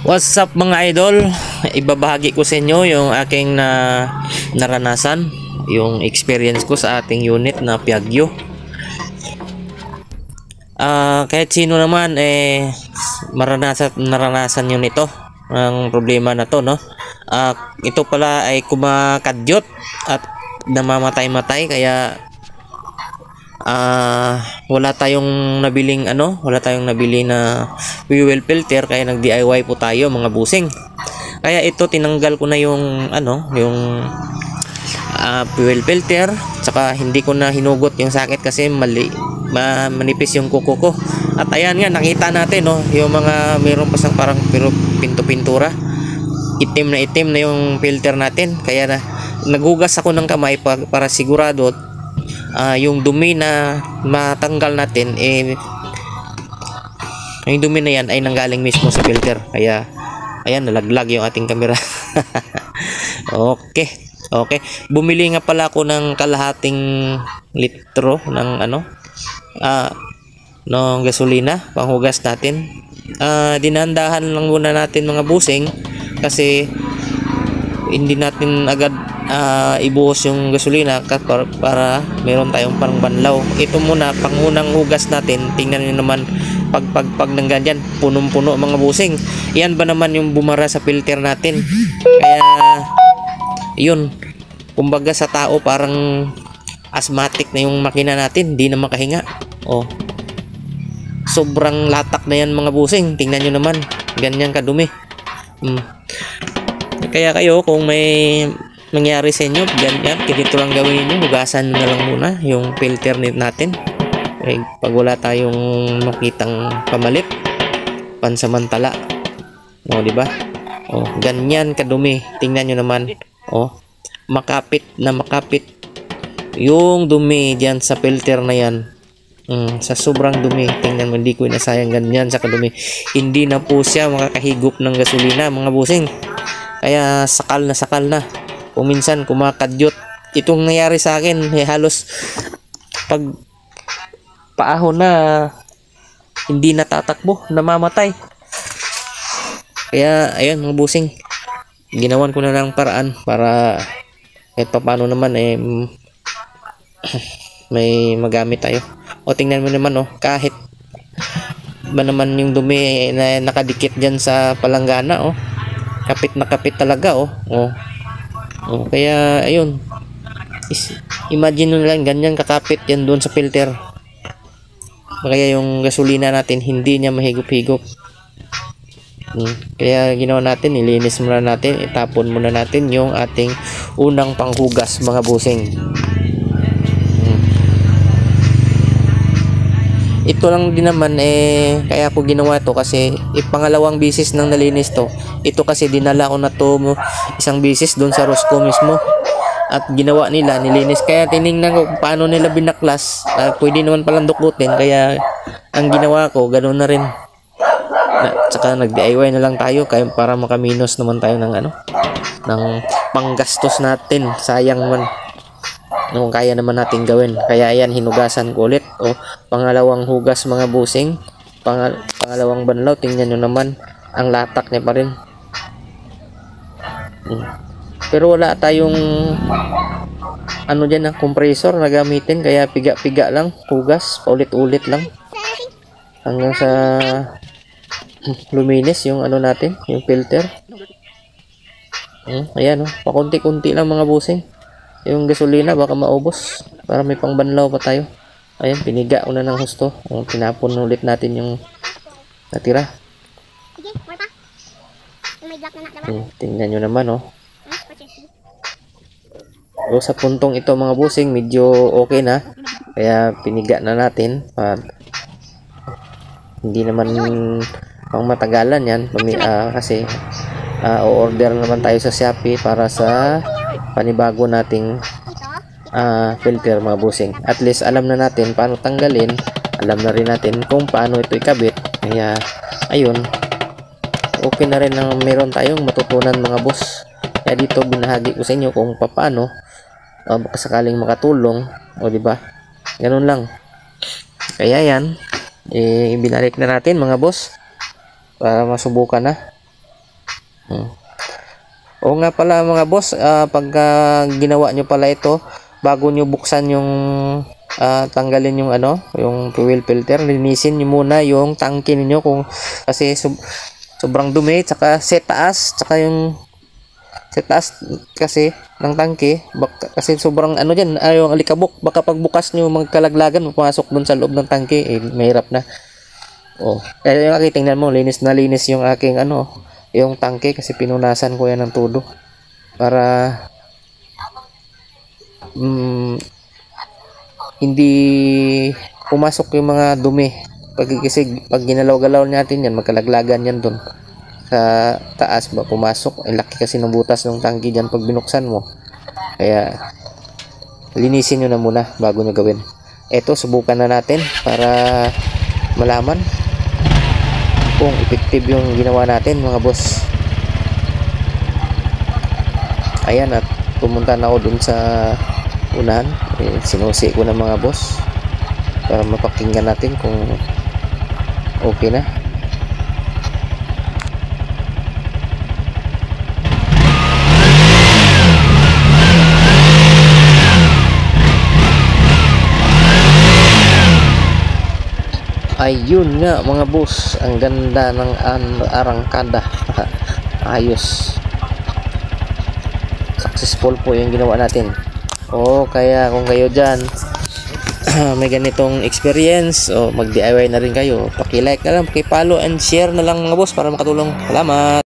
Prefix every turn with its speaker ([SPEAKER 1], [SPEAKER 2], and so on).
[SPEAKER 1] What's up mga idol? Ibabahagi ko sa inyo yung aking naranasan, yung experience ko sa ating unit na Piaggio. Kahit sino naman naranasan yun ito, ang problema na to, no? Ito pala ay kumakadyot at namamatay-matay, kaya wala tayong nabili na fuel filter, kaya nag DIY po tayo mga busing. Kaya ito, tinanggal ko na yung fuel filter, tsaka hindi ko na hinugot yung sakit kasi manipis yung kuko ko. At ayan nga, nakita natin, no, yung mga mayroon pa parang pintura, itim na yung filter natin. Kaya naghugas ako ng kamay para sigurado yung dumi na matanggal natin, yung dumi na yan ay nanggaling mismo sa filter. Kaya ayan, nalaglag yung ating camera. okay, bumili nga pala ako ng kalahating litro ng ng gasolina panghugas natin. Dinandahan lang muna natin mga busing, kasi hindi natin agad ibuhos yung gasolina para meron tayong parang banlaw. Ito muna, pangunang hugas natin. Tingnan niyo naman, pag ng ganyan, punong-puno mga busing. Yan ba naman yung bumara sa filter natin? Kaya yun, kumbaga sa tao parang asthmatic na yung makina natin, hindi na makahinga. Sobrang latak na yan mga busing. Tingnan niyo naman, ganyan kadumi. Kaya kayo, kung may nangyari sa inyo, ganyan, ganito lang gawin niyo, hugasan na lang muna yung filter natin. Pag wala tayong makitang pamalit, pansamantala. Di ba? Ganyan kadumi. Tingnan niyo naman. Makapit yung dumi diyan sa filter na yan. Sa sobrang dumi, tingnan mo, hindi ko inasayang ganyan sa kadumi. Hindi na po siya makakahigop ng gasolina mga busing. Kaya sakal na. Kung minsan kumakadyot, itong nangyari sa akin, halos pag paahon na, hindi natatakbo, namamatay. Kaya ayan mga busing, ginawan ko na ng paraan para kahit paano naman may magamit tayo. Tingnan mo naman, kahit ba naman yung dumi na nakadikit dyan sa palanggana, kapit na kapit talaga. Kaya ayun, imagine nyo lang, ganyan kakapit yan doon sa filter. Kaya yung gasolina natin hindi niya mahigop-higop. Kaya ginawa natin, nilinis muna natin, itapon muna natin yung ating unang panghugas mga busing. Ito lang din naman, kaya ko ginawa to kasi pangalawang bisis nang nalinis to. Ito kasi dinala ko na to isang bisis doon sa Rosco mismo, at ginawa nila, nilinis. Kaya tiningnan ko kung paano nila binaklas. Pwede naman palang dukutin, kaya ang ginawa ko ganoon na rin. Tsaka nag-DIY na lang tayo para makaminos naman tayo ng ng panggastos natin. Sayang man kung kaya naman natin gawin. Kaya ayan, hinugasan ko ulit. Pangalawang hugas mga busing, pangalawang banlaw. Tingnan nyo naman, ang latak niya pa rin. Pero wala tayong dyan, compressor na gamitin, kaya piga-piga lang, hugas paulit-ulit lang hanggang sa luminis yung natin, yung filter. Ayan, pakunti-kunti lang mga busing. Yung gasolina baka maubos, para may pangbanlaw pa tayo. Ayan, piniga una ng husto. Tinapon ulit natin yung natira. Tingnan nyo naman, sa puntong ito mga busing, medyo okay na. Kaya piniga na natin. Hindi naman pang matagalan yan. Kasi o-order naman tayo sa Shopee para sa panibago nating filter mga busing. At least alam na natin paano tanggalin, alam na rin natin kung paano ito ikabit. Kaya ayun, okay na rin na meron tayong matutunan mga boss. Kaya dito binahagi ko sa inyo kung paano, baka sakaling makatulong, di ba? Ganun lang. Kaya yan, binalik na natin mga boss para masubukan na. O nga pala mga boss, pag ginawa nyo pala ito, bago nyo buksan yung tanggalin yung yung fuel filter, linisin nyo muna yung tangke niyo kasi sobrang dumi, tsaka sa taas kasi ng tangke, kasi sobrang diyan, yung alikabok, baka pagbukas nyo magkalaglagan, pumasok dun sa loob ng tangke, mahirap na. Kaya yung tingnan mo, linis na linis yung aking yung tangke kasi pinunasan ko yan ng todo para hindi pumasok yung mga dumi. Kasi pag ginalaw-galaw natin yan, magkalaglagan yan dun sa taas, pumasok. Ang laki kasi ng butas ng tangke dyan pag binuksan mo. Kaya linisin nyo na muna bago nyo gawin. Eto, subukan na natin para malaman kung effective yung ginawa natin mga boss. Ayan, at pumunta na ako dun sa unahan. Sinusi ko na mga boss para mapakinggan natin kung okay na. Ayun nga mga boss, ang ganda ng arangkada. Ayos, successful po yung ginawa natin. Kaya kung kayo dyan may ganitong experience, mag DIY na rin kayo, paki-like na lang, paki-follow and share na lang mga boss para makatulong. Salamat.